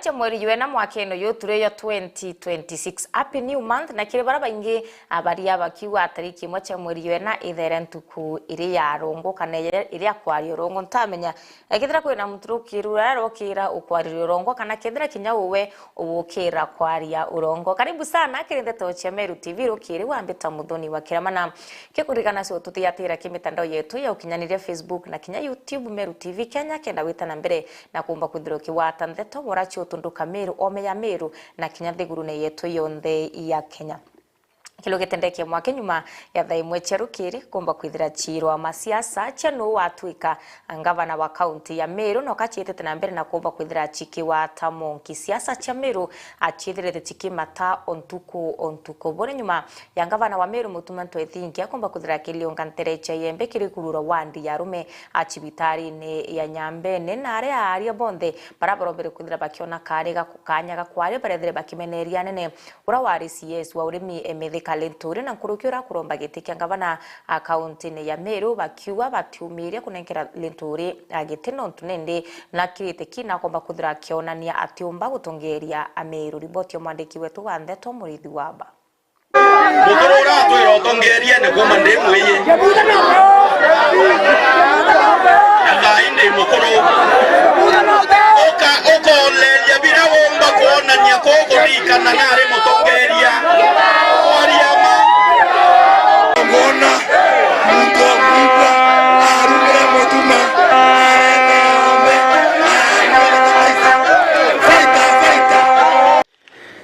cha mweri yuena mwaka eno yoture ya 2026. Happy new month na kire baraba ingi abari abakiwa atariki mwa cha mweri yuena ithere ntuku iri ya rongo kana iri akwari rongo ntamenya ekithira kwina muturukirura rokira ukwari rongo kana kithira kinya uwe ubukira kwaria urongo. Karibu sana kirinde toche Meru TV rokiri wambita muthoni wa kiramana kikurikana cio tutiyatira kimitandao yetu ya ukinyaniria Facebook na kinya YouTube Meru TV Kenya kenda wita na mbere na kumba kuthiroki wa tandeto borachi utunduka Meru ome ya Meru na kinya thigurune yetu yonthe ya Kenya. Kilo gitendeke mwake nyuma ya thaimwe cherukiri kumba kwithira chirwa masiasa chano watuika ngavana wa kaunti ya Meru no kachitete na mbere na kumba kwithira chiki wa tamonki siasa cha Meru achithirete chiki mata ontuko bone nyuma ya ngavana wa Meru mutumanto ethingia kumba kwithira kilionga nterecha yembe kirikurura wandi ya rume achibitari ne ya Nyambene na aria bonde barabarombere kwithira bakiona karega kukanya gakware barethire bakimeneria nene ura wari CS wa urimi emethika Lenturi na kurukira kuromba giti ngavana akaunti ne ya Meru bakiwa batiumiria kunenkera Lenturi agiteno tunende na kirite kina komba kuthira kionania atiumba gutongeria Ameru. Riboti mwandiki wetu wa Ndeto Murithi Wamba mutorora twiro tongeria ne kuma ndemweye akainde mukoro okoleria birawomba kuona nyako kurikana nare mutongeria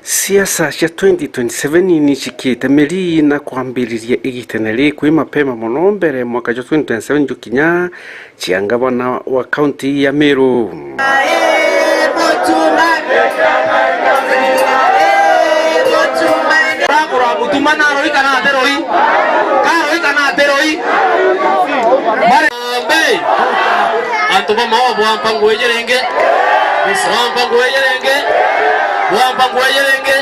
siasa cia 2027 ni cikite meri na kwambiriria igiteneri kwi mapema muno mbere mwaka 2027 njukinya cia ngavana wa kaunti ya Meru. Antuma mawa buampa ngwejerenge bisrampa ngwejerenge buampa ngwejerenge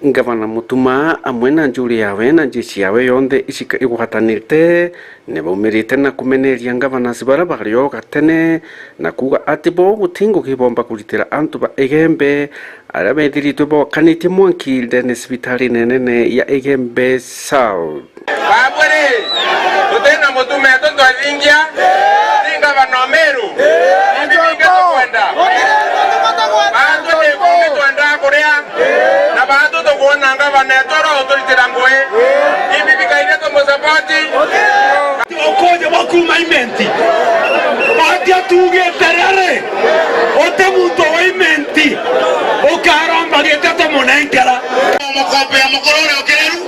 ngavana mutuma amwe na njuri yawe na njici yawe yonthe icika igwatanirite ne baumirite na kumeneria ngavana sibara bario gatene na kuga ati bo gutingo kibomba kuritira antu ba Egembe ara bethiritwe bo kaniti mwanki ndene sibitari nene ya Egembe South babure tutena mutume atondo alingia ngavana wa Meru ibinge kwenda bantu de kungi twenda kuria na bantu tukuona ngavana toro uturitira ngwe ibi bikaire tumusapoti okoje wakuma imenti bati atuge terere ote muntu wa imenti ukaromba getato munenkera mukombe ya mukorore okeru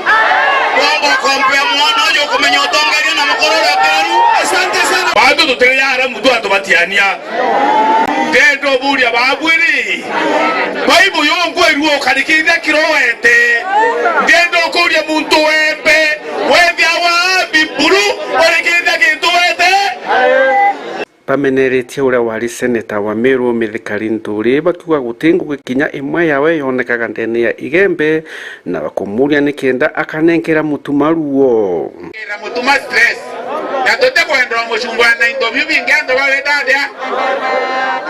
wamba kombe ya mwana yo kumenya utongeria na mukorore okeru. Asante sana bantu tutenyara mutu atubatiania Dendo buria babwiri Bible yongweruo kanikithia kirowete Dendo kuria muntu wembe wethia wa biburu orikithia gituwete pameneretie uria wari seneta wa Meru Mithikari Nturi bakiuga gutingu gikinya imwe yawe yonekaga ndene ya Igembe na bakumuria nikenda akanenkera mutumaruo era mutuma stress ya tote kwendwa mushungwa na interview bingendo bawedadia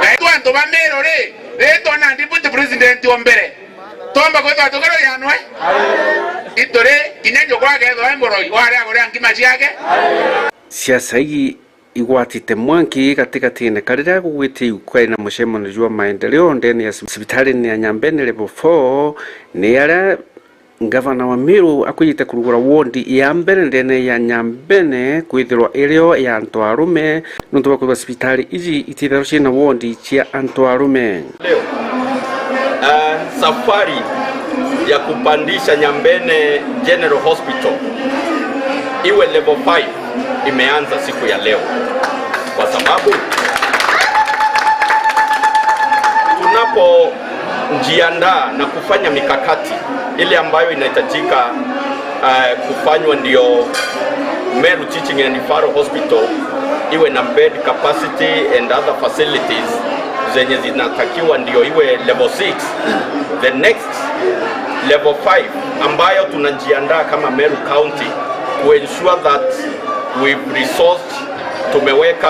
na twanto ba Meru reto na deputy president ombere tomba ko twatogero yanwe itore kinenjo kwage tho emboroi wale agore angima ciake siasa hii igwatite mwanki katikati-ini karira gugwite kwari na mucemano jwa maendeleo ndene ya sibitari ni ya Nyambene level 4 ni ara ngavana wa Meru akwite kurugura wondi ya mbere ndene ya Nyambene kwithirwa irio ya antu arume nuntu bakwa sibitari iji itithero cina wondi cia antu arume. Leo safari ya kupandisha Nyambene General Hospital iwe level 5 imeanza siku ya leo, kwa sababu tunapojiandaa na kufanya mikakati ile ambayo inahitajika kufanywa ndio Meru Teaching and Referral Hospital iwe na bed capacity and other facilities zenye zinatakiwa ndio iwe level 6. The next level 5 ambayo tunajiandaa kama Meru County to ensure that we've resourced, tumeweka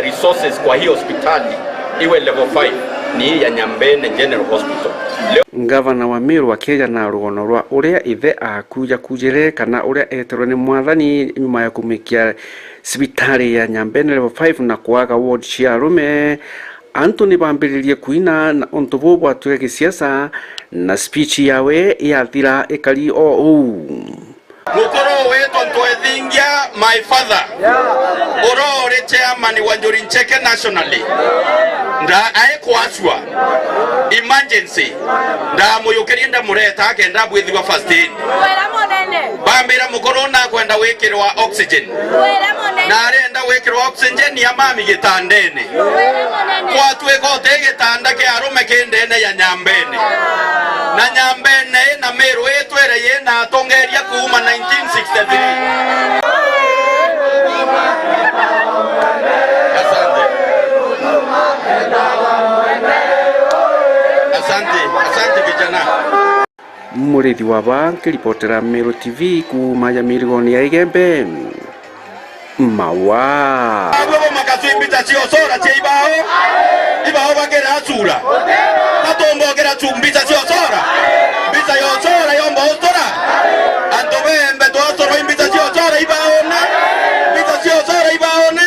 resources kwa hii hospitali iwe level 5 ni ya Nyambene General Hospital. Ngavana wa Meru akija na rugono rwa uria ithe akuja kujire kana uria eterwo ni mwathani nyuma ya kumikia sibitari ya Nyambene level 5 na kwaga ward cia arume. Anthony bambiririe kuina na untu bubu atuge gisiasa na speech yawe yathira ikari Mukoro wetu ntwethingia my father ore chairman wa Njuri Ncheke nationally nda aekwaswa emergency nda muyukirie nda mureta akenda bwithwa first aid wera monene bambira mukoro na kwenda wikirwa oxygen wera monene na arenda wikirwa oxygen ya mami gitandene wera monene kwatwe kote gitanda ke arume kendene ya Nyambene na Nyambene na Meru etwere ye na tongeria kuuma 1963. Asante vijana. Murithi wa banki ripotera Meru TV kuma Mirigoni ya Igembe mawa abo makasimbita sio sora cheibao ibao bagera asura natombo gera chumbita sio sora mbita yo sora yombo sora antobembe to sora imbita sio sora ibaona mbita sio sora ibaona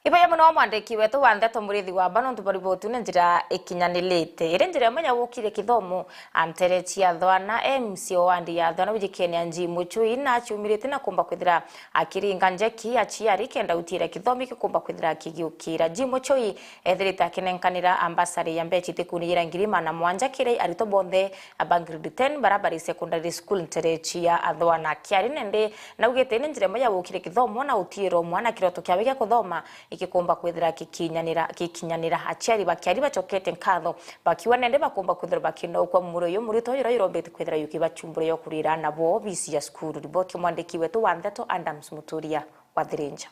Ibaya muno mwandiki wetu wa Ndeto Murithi wa Bano ntubaribotu na njira ikinyanilite ire njira menya wukire kithomo anterechi athwana MCO wandi ya athwana wijikenia nji muchui na chumirite na kumba kwithira akiringa njeki achiari kenda utire kithomi kikumba kwithira kigiukira nji muchui ethirita kinenkanira ambasari ya mbechi tikunira ngirima na mwanja kire arito bonthe abangrid 10 barabara secondary school nterechi ya athwana kiari nende na ugete njira menya wukire kithomo na utiro mwana kiroto kiawe gya kuthoma ikikumba kwithira kikinyanira achiari bakiari bachokete nkatho bakiwa nende bakumba kwithira bakino kwa muro yo murito yiro irombete kwithira yuki bachumbure yo kurira nabo bisi ya skuru riboti mwandiki wetu wa Ndeto Adams Muturia wa Thirinja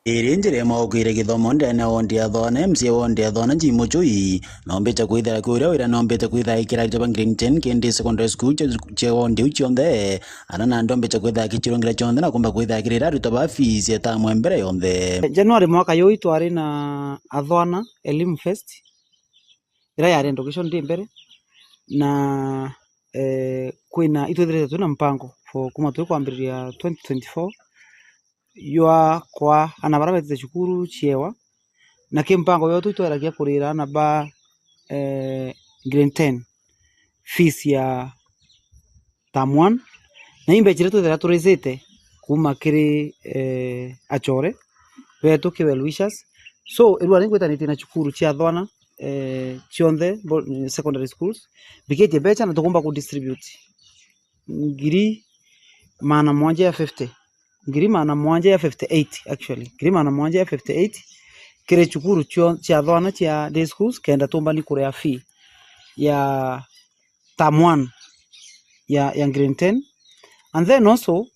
Irinjire maugire githomo ndene ondi athona MC ondi athona nji muchui nombete kwithira kuria wira nombete kwithira ikira jaba Greenton Kendi Secondary School che ondi uchionde ana na ndombete kwithira kichirongira chonde na kumba kwithira kirira ruta ba fees ya tamwe mbere yonde January mwaka yo twari na athona Elimu Fest ira yari education ndi mbere na kwina itwethirete tuna mpango for kuma tukwambiriria 2024 yua kwa anabarabete chukuru chiewa na kimpango yote twaragia kurira na ba grade 10 fees ya tamwan na imbe chiretu thera turizete kuma kiri achore wetu kiwe Luishas so irwa ningwetanite na chukuru chia thwana chionde secondary schools bikete becha na tukumba ku distribute ngiri mana mwanja ya 50 ngiri mana mwanja ya 58 actually ngiri mana mwanja ya 58 kire chukuru chia thwana chia day schools kenda tumba ni kure ya fee ya tamwan ya grade 10 and then also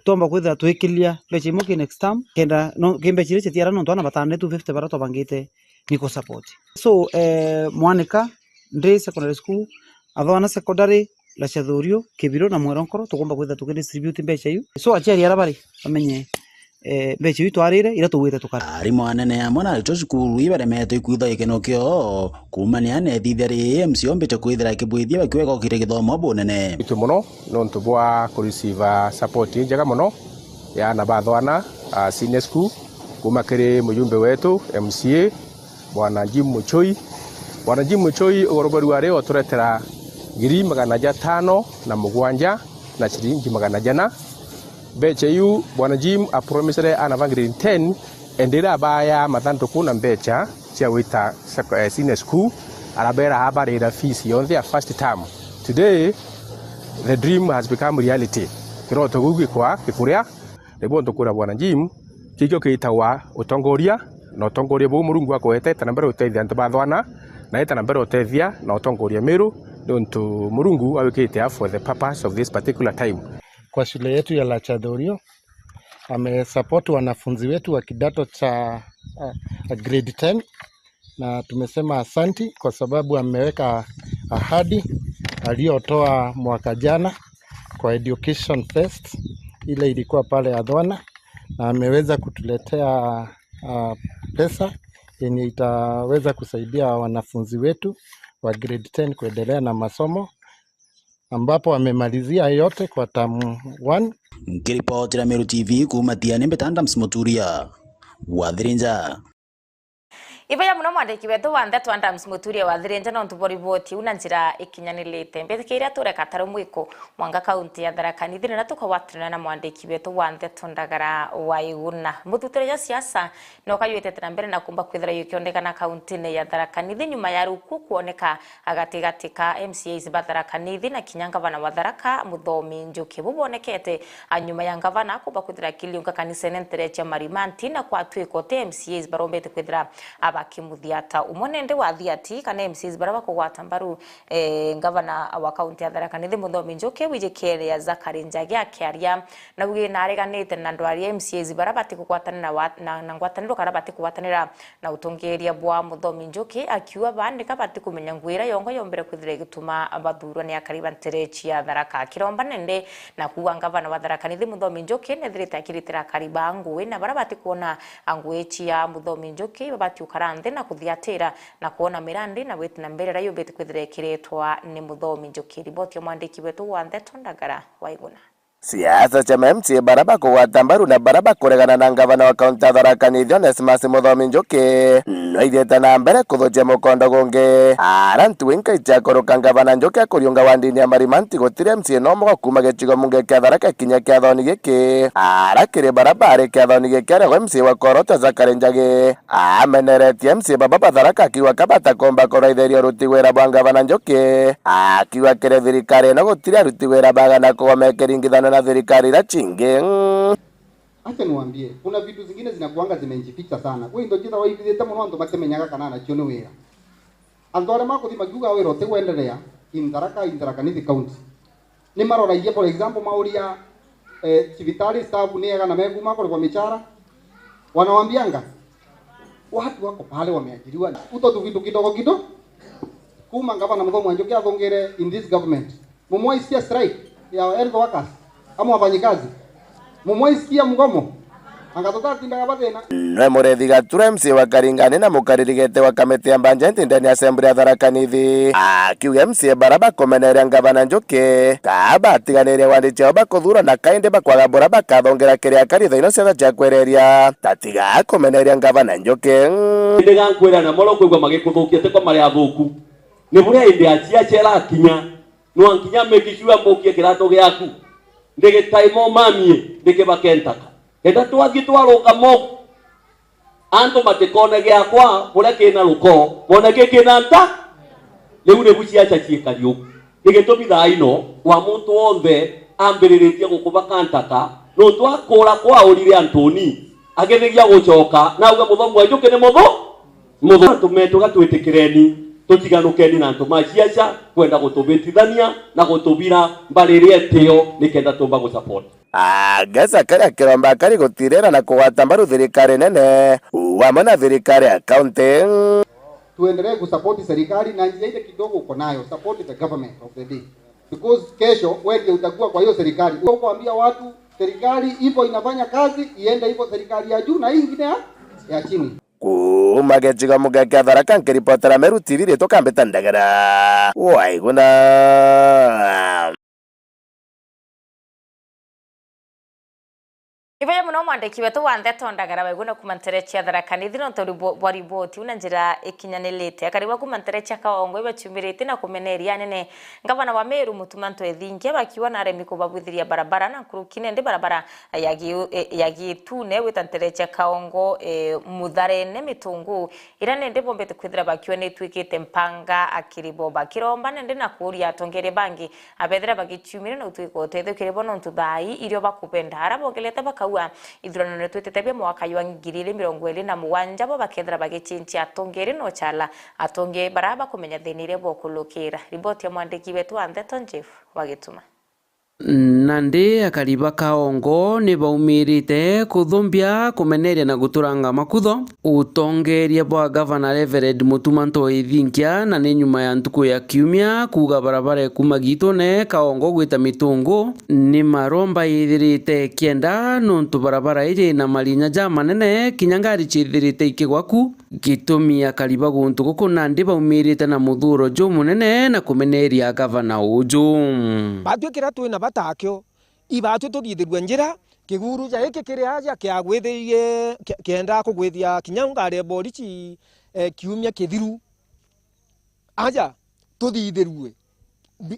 tomba kwitha twikilia beche muki next time kenda no gembe chire chetiara no twana batane 250 barato bangite niko support so mwanika ndre secondary school athwana secondary la Chadhurio Kibiro na Mweronkoro tukumba kwitha tukidistribute beche yu so achiari arabari bamenye beche yu twarire ira tuwite tukara ari mwanene ya mwana rito cukuru ibaremete ikwitha ikeno kio kumania ne thithari MC ombete kwithira kibwithia bakiweka okire githomo bunene itu muno no ntubwa ku receive support njega muno ya na bathwana senior school kuma kiri mujumbe wetu MCA bwana Jim Muchoi ugorobari ware oturetera ngiri magana jatano na mugwanja na shilingi magana jana beche yu bwana Jim apromisere anavangiri 10 endira baya mathanto kuna becha cia wita senior school arabera habari da fees on their first term. Today the dream has become reality. Kiroto gugi kwa kikuria lebo ndokura bwana Jim kikyo kiitawa utongoria na utongoria bu murungu akoete ta nambere utethia ntabathwana na eta nambere utethia na utongoria Meru nontu murungu awikite for the purpose of this particular time. Kwa shule yetu ya Lachadhorio amesupport wanafunzi wetu wa kidato cha grade 10 na tumesema asanti kwa sababu ameweka ahadi aliyotoa mwaka jana kwa Education Fest ile ilikuwa pale Athwana na ameweza kutuletea pesa yenye itaweza kusaidia wanafunzi wetu wa grade 10 kuendelea na masomo ambapo wamemalizia yote kwa term 1. Nikiripotera Meru TV kuma Tiani Mbetanda Msimuturia Wathirinja. Ibaya muno mwandiki wetu wa Ndeto Adams Muturia wa Thirenja no ntuboriboti una njira ikinyanilite mbethikiria tureka taro mwiko Mwanga kaunti ya Tharaka Nithi na tukawatirana na mwandiki wetu wa Ndeto Ndagara wa Iguna mututereja siasa no kayuite tena mbere na kumba kwithira yukiondekana kaunti ya Tharaka Nithi nyuma ya ruku kuoneka agatigatika MCAs ba Tharaka Nithi na kinyangavana wa Tharaka Muthomi Njuki bubonekete anyuma ya ngavana kumba kwithira kiliunga kanisa nenterecha marimanti na kwa twiko MCAs barombete kwithira abakimuthiata umonende wa thiati kana MCs baraba kugwata mbaru ngavana wa kaunti ya Tharaka Nithi Muthomi Njuki wijikere ya Zakari Njagi akiaria na ugi nareganite na ndwari MCs baraba tikugwatanira na ngwataniro kana batikugwatanira na utongeria bwa Muthomi Njuki akiwa bandika batikumenya ngwira yongo yombere kwithire gituma abathurwa ni akariba nterechi ya Tharaka kiromba nende na kuwa ngavana wa Tharaka Nithi Muthomi Njuki nethirite akiritira kariba ngui na baraba tikuona angwechi ya Muthomi Njuki babati ukarande na kuthiatira na kuona mirandi na wetina mbere rayo beti kwithire kiretwa ni Muthomi Njuki riboti ya mwandiki wetu wa Ndeto Ndagara wa Iguna. Siasa chama MCA baraba kugwata mbaru na baraba kuregana na ngavana wa kaunti ya Tharaka Nithi Onesmus Muthomi Njuki no ithiete na mbere kuthukia mukondo gungi arantu winka ichakoroka ngavana Njuki akuriunga wandini ya marimanti gutire MCA no mogo kuma gicigo munge kia Tharaka kinya kia thoni giki arakire barabara kia thoni giki aregwa MCA wa Korota Zakari Njagi ameneretie MCA baba Tharaka akiwa kabata komba kuraithiria ruti wira bwa ngavana Njuki akiwa kire thirikari no gutire ruti wira bagana kugomekeringithana na serikali la chinge. Acha niwaambie kuna vitu zingine zinakuanga zimejificha sana. Wewe ndio jita waithite muno andu matemenyaga kana na cio ni wira. Andore makuthi magiuga wira utigwenderea in Tharaka Nithi county. Ni maroragia for example mauria civitali staff ni aga na meguma kwa michara. Wanawaambianga watu wako pale wameajiriwa. Uto tu vitu kidogo kuma ngavana Muthomi Njuki athongere in this government. Mumwaisikia strike ya health workers ama wafanyikazi mumwaisikia mgomo angatoka tindaga bathena no murethi gatura MCA wa Karingani na mukaririgete wa kamiti ya Banjenti ndani ya assembly ya Tharaka Nithi akiuga MCA baraba komeneria ngavana Njuki kaba tiganiria wandichi ao bakuthura na kainde bakwaga bora bakathongera kiria karitha ino ciothe cia kwereria tatiga komeneria ngavana Njuki ndiga nkwira na moro kwigwa magikuthukiete kwa mari athuku ni buria indi aciacera kinya no ankinya mekishua mokie kirato giaku ndege taimo mamie ndege bakentaka enda twathi twaruka mo anto matekone giakwa buria kina ruko boneke kina nta riu ne guciacha ciikariu ndege tobitha ino wa muntu wothe ambiriritie gukubaka ntaka no twakura kwa urire Antoni agetheria gucoka na uga Muthomi Njuki ni mutho tumetuga twitikireni tutiganukeni na ntumaciaca kwenda gutubitithania na gutubira mbarire tio nikenda tumba gusupport agasa kari akiromba kari gutirera na kugwata mbaru thirikari nene wamwe na thirikari ya county. Tuendelee kusupport serikali na njia ile kidogo uko nayo, support the government of the day, because kesho wewe utakuwa kwa hiyo serikali kuambia watu serikali ipo inafanya kazi, iende ipo serikali ya juu na hii nyingine ya chini. Kuma gicigo muge kia Tharaka nkiripotera Meru TV rĩtwa Kambĩta Ndagara wa Iguna. Ibaya muno mwandiki wetu wa Ndeto Ndagara wa Iguna kumanterecha Tharaka Nithi no tori bwariboti una njira ikinyanilite akariwa kumanterecha Kaongo ibachumirite na kumeneria nene ngavana wa Meru Mutumanto Ethingia bakiwa na aremi kubabwithiria barabara na kurukine ndi barabara yagitune witanterecha Kaongo Mutharene Mitungu ira nende bombete kwithira bakiwa ne twikite mpanga akiribo bakiromba nende na kuria atongere bangi abethira bagichumire na utwikote thukire no ntuthai irio bakupenda arabogelete baka ithurano ne twetete mwaka wa 2027 bo bakethra bagichinchi atongere no chala atonge baraba kumenya thinire bokulukira riboti ya mwandiki wetu wa Ndeto Jeff wagituma. nandi akariba kaongo ni baumirite kuthumbia kumeneria na guturanga makutho utongeria bwa Governor Reverend Mutuma Ntoi Thinkia na ni nyuma ya ntuku ya kiumia kuga barabara kuma gitone kaongo gwita mitungu ni maromba ithirite kienda nuntu barabara iri na marinya ja manene kinya ngari chithirite ikigwaku gitumi akariba guntu guku nandi baumirite na muthuro ju munene na kumeneria Governor uju batwikira twina batakyo ibatwe tuthithirwe njira kiguru ja iki kiri aja kia gwithirie kienda kugwithia kinya ngari borichi kiumia kithiru aja tuthithirwe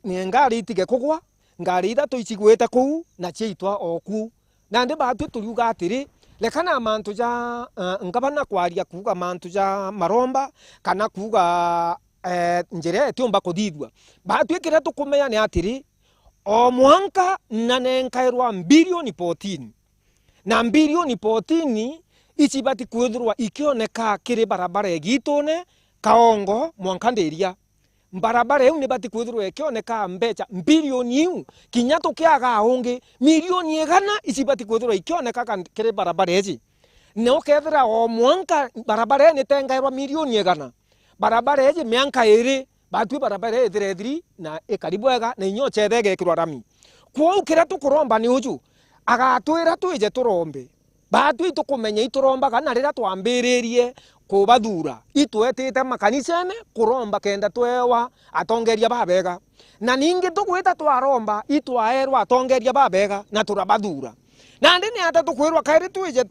ni ngari itige kugwa ngari ithatu icigwite kuu na ciitwa oku na ndi batwe turiuga atiri lekana mantu ja ngabana kwaria kuga mantu ja maromba kana kuga njira etiumba kuthithwa batwikira tukumenya ni atiri o mwanka nanenkairwa bilioni 14 na bilioni 14 icibati kwithirwa ikioneka kiri barabara egitone kaongo mwanka nderia barabara eu nibati kwithirwa ikioneka mbecha bilioni iu kinya tukiaga ungi milioni 100 icibati kwithirwa ikioneka kiri barabara eci no kethira o mwanka barabara ni tengairwa milioni 100 barabara eci mianka iri batwi barabara ethirethiri na ikaribu ega na inyo chethe gekirwa rami kwa ukira tukuromba ni uju agatwira twije turombe batwi tukumenya ituromba kana rira twambiririe kubathura itwetite makanisene kuromba kenda twewa atongeria babega na ningi tukwita twaromba itwaerwa atongeria babega na turabathura nandi ni ata tukwirwa kairi twije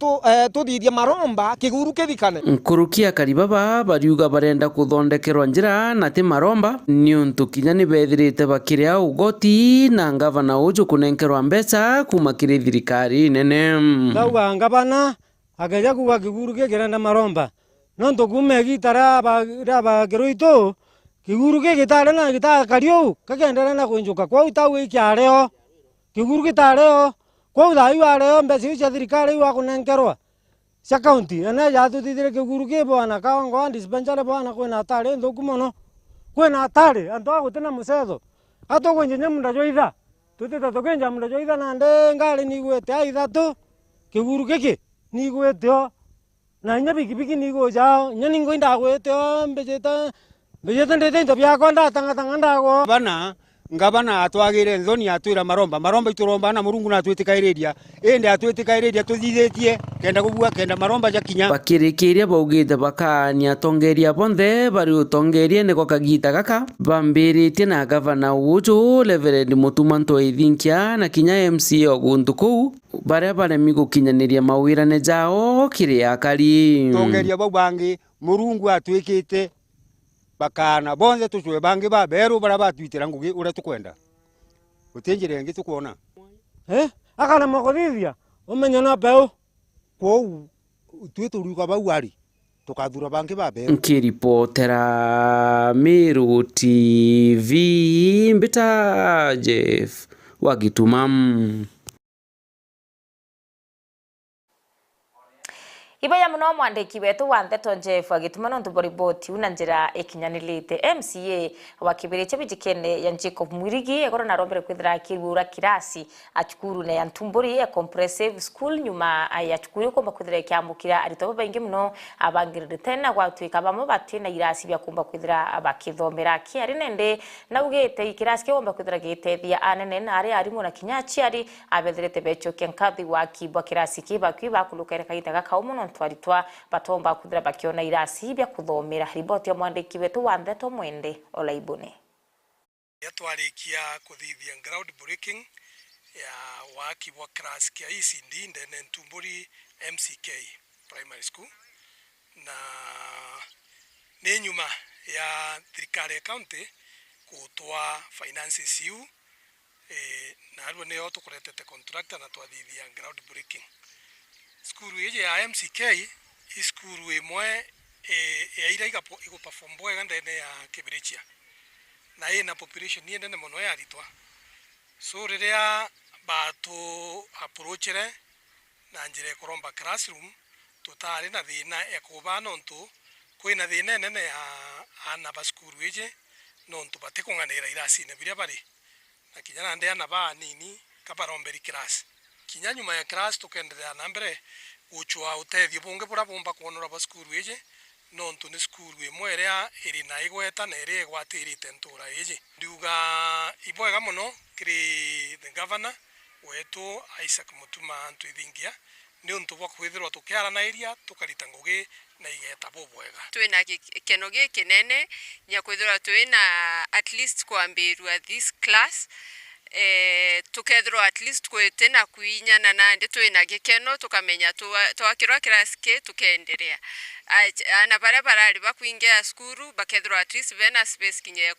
tuthithia maromba kiguru kithikane nkurukia karibaba bariuga barenda kuthondekerwa njira na ti maromba ni untu kinya ni bethirite bakiria ugoti na Governor uju kunenkerwa mbeca kuma kiri thirikari nene dauga ngavana ageja kuga kiguru kigirenda maromba nontu kume gitara ba kiroito kiguru kigitare na gitakario kagendera na kunjuka kwa utawu ikiareo kiguru kitareo kwa uthayu areo mbeca icio cia thirikari wa kunenkerwa cia kaunti ene ja tuthithire kiguru ki bwana kaongo dispensary bwana kwina atari nthuku muno kwina atari antu agutina mucetho atugwinjinya munda joitha tutita tukinja munda joitha nande ngari nigwite aithatu kiguru kiki nigwiteo na inya bikibiki nigujao inya ningo indagwiteo mbejeta ndete into byakwa ndatanga ndago bana ngabana atwagire nthoni atwira maromba ituromba na murungu na atwitikairiria ende atwitikairiria tuthithitie kenda kugua kenda maromba jakinya bakirikiria baugite bakani atongeria bonthe bari utongerie niko kagita gaka bambiritie na Governor uju Reverend Mutuma Ntoi Thinkia na kinya MC oguntu kuu baria baremi gukinyaniria mawirane jao kiri akari tongeria bau bangi murungu atwikite bakana bonze tucwe bangi baberu bara batwitira ngugi ura tukwenda utinjire ngi tukuona akana mokothithia umenya na peu kwou twituruka bau ari tukathura bangi baberu nkiripotera Meru TV mbita Jeff Wagitumam Ibaya muno mwandiki wetu wa Ndeto Jeff agituma no ntuboriboti una njira ikinyanilite MCA wa kibiri chabijikene ya Jacob Mwirigi egoro na rombere kwithira kirura kirasi achukuru na ya Ntumburi ya comprehensive school nyuma ya chukuru ko bakwithira kyamukira arito baingi muno abangirire tena gwatwika bamo batina irasi bya kumba kwithira abakithomera kiari nende na ugete ikirasi ke bomba kwithira gitethia anene na ari mu na kinyachi ari abethirete becho kenkathi wa kibwa kirasi kiba kwiba kulukere kaitaga kaumo twaritwa batomba kuthira bakiona irasi bya kuthomera riboti ya mwandiki wetu wa Ndeto Mwende Olaibune yatwarikia kuthithia ground breaking ya waki wa class kia ECD ndene Ntumburi MCK primary school na ni nyuma ya thirikari county kutwa finances iu na alwo ne otukuretete contractor na twathithia ground breaking skuru yeje ya MCK iskuru imwe ya ira igo perform bwega ndene ya Kibirichia na ina population ni ndene muno ya ritwa so riria batu approachere na njire kuromba classroom tutari na thina ya kuba nontu kwina thina nene ya ana baskuru yeje nontu batekunganira irasi ne biria bari na kinya ndena ba nini kabaromberi class kinya nyuma ya class tukendelea na mbere guchwa utethio bunge bura bomba kuonora ba skuru eje nontu ni skuru imwe ria iri na igweta na iri igwatirite ntura eje ndiuga ibwega muno kiri the governor wetu Isaac Mutuma ntwithingia ni untu bwa kwithirwa tukiara na iria tukarita ngugi na igeta bobwega twina keno kinene nya kwithirwa twina at least kwambirwa this class tukethirwa at least kwitena kuinyana na ndi twina gikeno tukamenya twakirwa class ke tukenderea ana barabara bakuingia skuru bakethirwa at least vena space kinye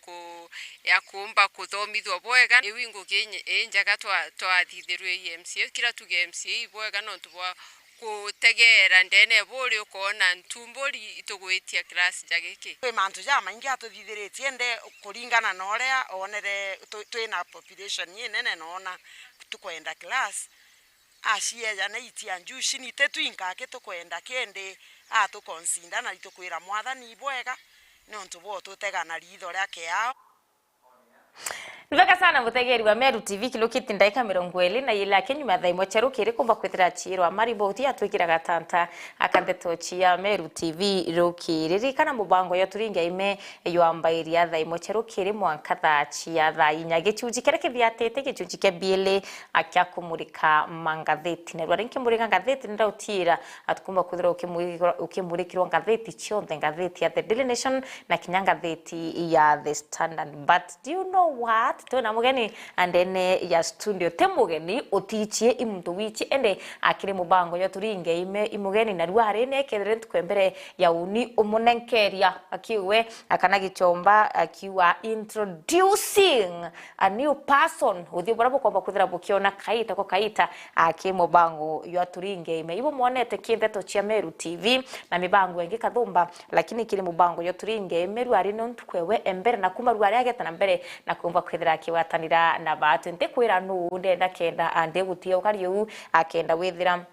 ya kumba kuthomithwa bwega iwingo enjaga twathithirwe MCA kira tuge MCA bwega no tubwa kutegera ndene buri ukona ntumburi itugwitia class jagiki kwe mantu jama ingi atuthithiritie nde kuringana na oria onere twina population nene nona tukwenda class asieja na itia njushi ni tetwinka tukwenda kende atukonsinda na itukwira mwathani bwega nontu bo tutegana ritho riake yao. Niveka sana mutegeri wa Meru TV kilukiti ndaika 20 na ile akenyuma thaimo cheru kiri kumba kwithira chiro amariboti atwikira gatanta akandeto chia Meru TV rukiri kana mubango yo turinga ime yoambairia thaimo cheru kiri mwankatha chia thainya gichuji kere kithiatete gichuji ke biele akya kumurika mangatheti ne rwarinki murika ngatheti ndautira atukumba kwithira ukimurikirwa ngatheti chionthe ngatheti ya The Daily Nation na kinyangatheti ya The Standard. But do you know what? Tuna mugeni andene ya studio temugeni otichie imuntu wichi ende akiri mubango yo turinge ime imugeni na rware ne kedere twembere ya uni umunenkeria akiwe akanagichomba akiwa introducing a new person uthi borabo kwamba kuthira bukiona kaita ko kaita akimubango yo turinge ime ibo monete kindeto chia Meru TV na mibango yengi kathumba lakini kiri mubango yo turinge ime rware no ntukwewe embere na kuma rware ageta na mbere na kumva kwithira akiwatanira na batu ntekwira nu ndenda kenda ande gutia ukariu akenda withira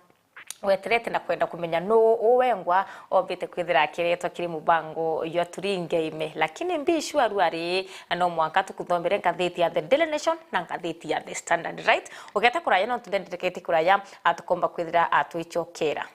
weterete na kwenda kumenya no uwengwa obite kwithira kiretwa kiri mubango yo turinge ime lakini mbishu arwari no mwanka tukuthombere ngatheti ya The Daily Nation na ngatheti ya The Standard, right? Ugeta kuraya no tudendekete kuraya atukomba kwithira atwichokera